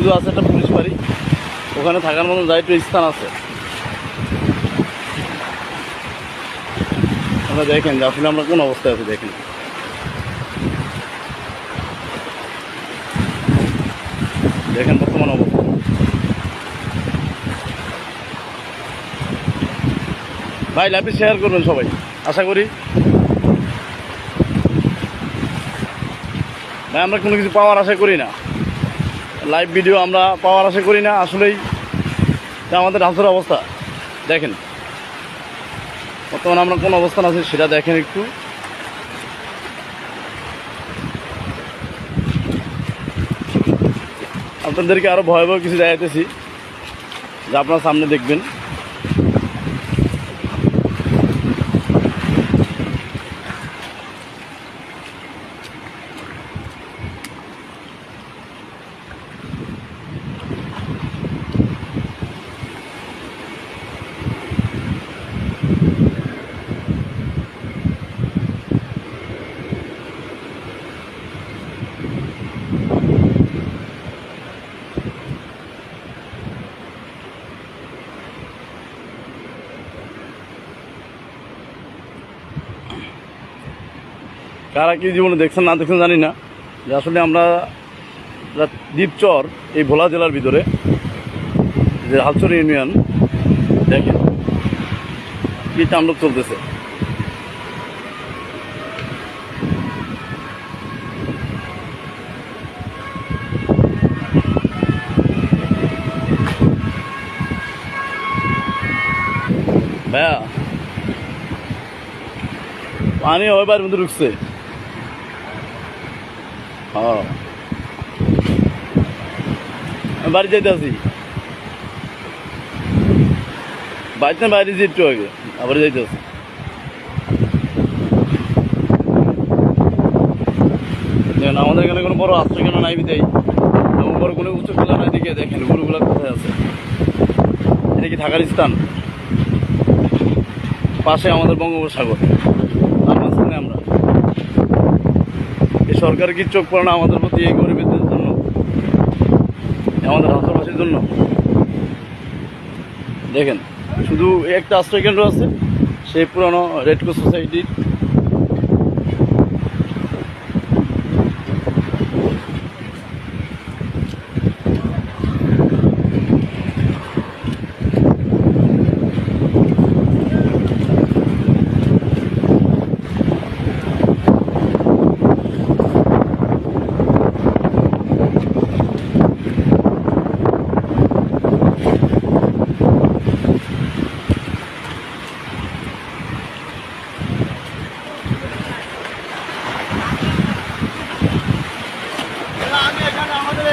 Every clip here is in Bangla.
শুধু আছে একটা পুলিশ বাড়ি, ওখানে থাকার মতো যাই একটু স্থান আছে। আপনারা দেখেন যে আসলে আমরা কোন অবস্থায় আছি। দেখেন দেখেন বর্তমান অবস্থা। ভাই লাইভে শেয়ার করবেন সবাই, আশা করি। ভাই আমরা কোনো কিছু পাওয়ার আশা করি না, লাইভ ভিডিও আমরা পাওয়ার আশা করি না। আসলেই আমাদের ঢাঁচার অবস্থা দেখেন, বর্তমানে আমরা কোন অবস্থান আছি সেটা দেখেন একটু। আপনাদেরকে আরো ভয়াবহ কিছু দেখাইতেছি যা আপনার সামনে দেখবেন। কারা কি জীবনে দেখছেন না দেখছেন জানি না, যে আসলে আমরা দ্বীপচর এই ভোলা জেলার ভিতরে যে হালচর ইউনিয়ন, দেখেন কি তাণ্ডব চলতেছে। ভাইয়া পানি ওই বাড়ির মধ্যে ঢুকছে। হ্যাঁ আমি বাড়ি যাইতে আছি, বাড়িতে বাইরে যে একটু আগে আবার যাইতে আছি। দেখেন আমাদের এখানে কোনো বড় আশ্রয় কেন নাই, বিদায় এমন বড় কোনো উচ্চ খেলা নাই। দিকে দেখেন গরুগুলা কোথায় আছে, এটা কি থাকার স্থান? পাশে আমাদের বঙ্গোপসাগর, তার মাঝখানে আমরা। এই সরকার কি চোখ পড়ে না আমাদের প্রতি, এই গরিবদের জন্য, আমাদের রাষ্ট্রবাসীর জন্য? দেখেন শুধু একটা আশ্রয় কেন্দ্র আছে, সেই পুরানো রেড ক্রস সোসাইটির।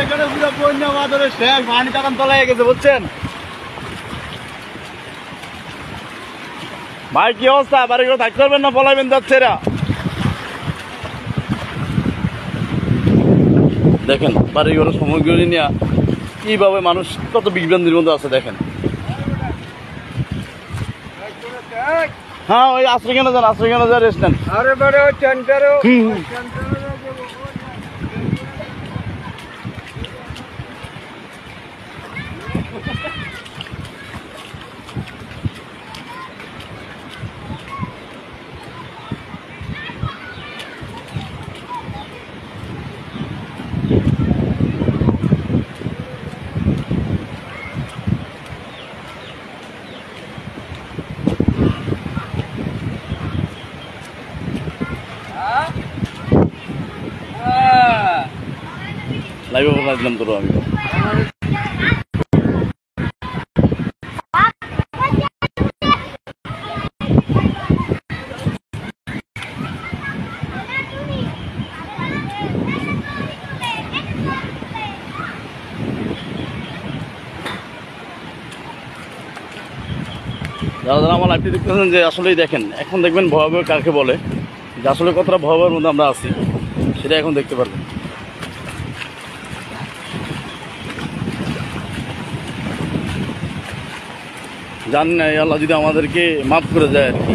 এখানে পুরো বন্যা বাদরের শেষ, পানি তখন তলায় গেছে, বুঝছেন ভাই? কি অবস্থা? বাড়ি ঘরে থাকতে পারবেন না, পলাইবেন যাচ্ছে এরা। দেখেন বাড়ি ঘরে সামগ্রী নিয়ে কিভাবে মানুষ কত বিভ্রান্তির মধ্যে আছে। দেখেন হ্যাঁ ওই আশ্রয় কেন যান, আশ্রয় কেন যান, রেস্ট নেন। লাইভে বলা দিলাম তোর আমি। যারা যারা আমার লাইভটি দেখতেছেন, যে আসলেই দেখেন এখন দেখবেন ভয়াবহ কাকে বলে, যে আসলে কতটা ভয়াবহের মধ্যে আমরা আছি সেটা এখন দেখতে পারবেন। জানি না আল্লাহ যদি আমাদেরকে মাফ করে যায় আর কি,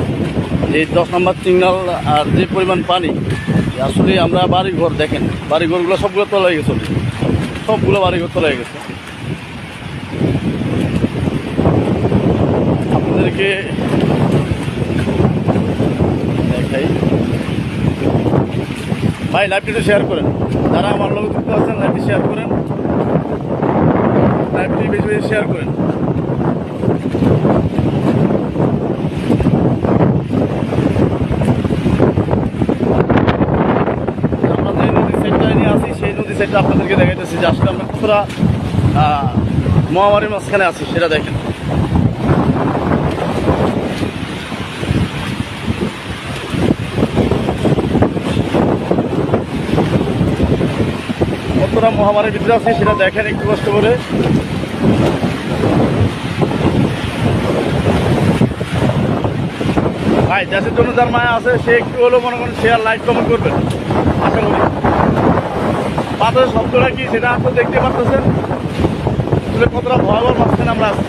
যে 10 নম্বর সিগন্যাল আর যে পরিমাণ পানি, আসলে আমরা বাড়িঘর দেখেন, বাড়িঘরগুলো সবগুলো তলায় গেছে। সবগুলো বাড়িঘর চলে গেছে। আপনাদেরকে দেখাই, ভাই লাইভটি একটু শেয়ার করেন, যারা আমার লোক যুক্ত আছেন লাইভটি শেয়ার করেন, লাইভটি বেশি বেশি শেয়ার করেন। আমরা যে নদীর সাইডটা নিয়ে আসি সেই নদীর সাইডটা আপনাদেরকে দেখাইতেছি যে আসলে আমরা কতটা মহামারীর মাঝখানে আছি সেটা দেখেন। কতটা মহামারীর ভিতরে আছে সেটা দেখেন একটু কষ্ট করে। ভাই দেশের জন্য যার মায়া আছে সে একটু হলেও মনে করেন শেয়ার লাইক কমেন্ট করবেন, আশা করি। বাতাসের শব্দটা কি সেটা আপনি দেখতে পারতেছেন, আসলে কতটা ভয়াবহ মাঝখানে আমরা আছি।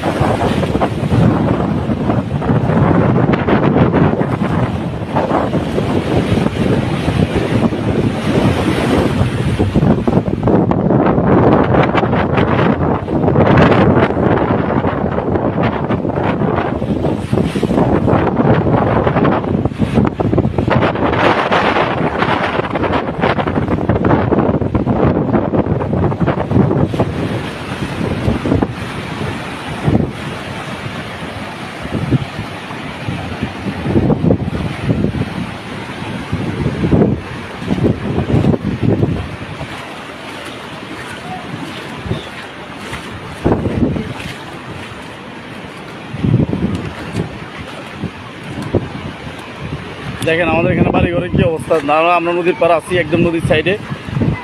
দেখেন আমাদের এখানে বাড়ি ঘরে কী অবস্থা, নাহলে আমরা নদীর পাড়ে আছি একদম নদীর সাইডে,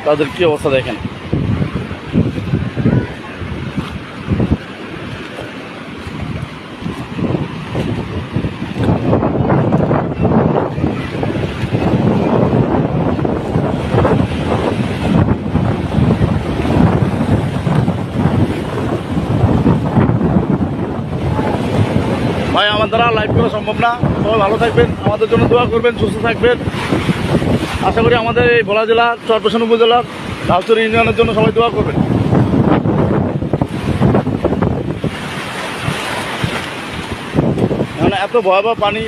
তাদের কী অবস্থা দেখেন। ভাই আমার দ্বারা লাইভ করা সম্ভব না, সবাই ভালো থাকবেন, আমাদের জন্য দোয়া করবেন, সুস্থ থাকবেন। আশা করি আমাদের এই ভোলা জেলা চরপেশন উপজেলার লালচর ইউনিয়নের জন্য সবাই দোয়া করবেন। মানে এত ভয়াবহ পানি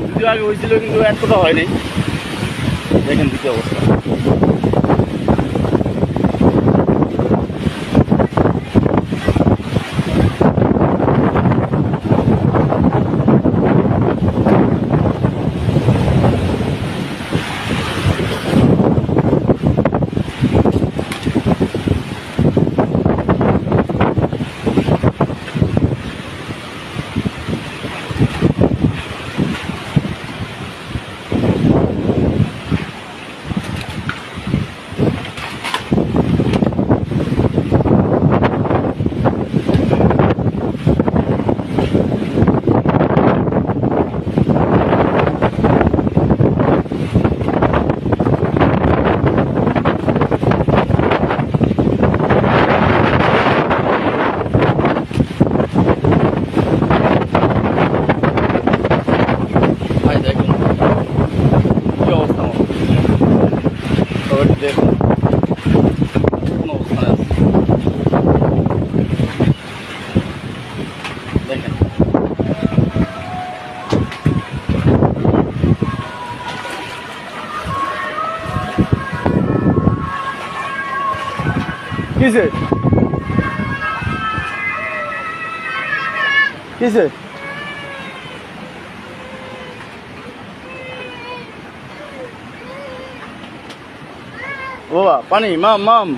যদিও আগে হয়েছিল কিন্তু এতটা হয়নি, দেখেন দ্বিতীয় অবস্থা। কিসে কিসে বাবা পানি মাম মাম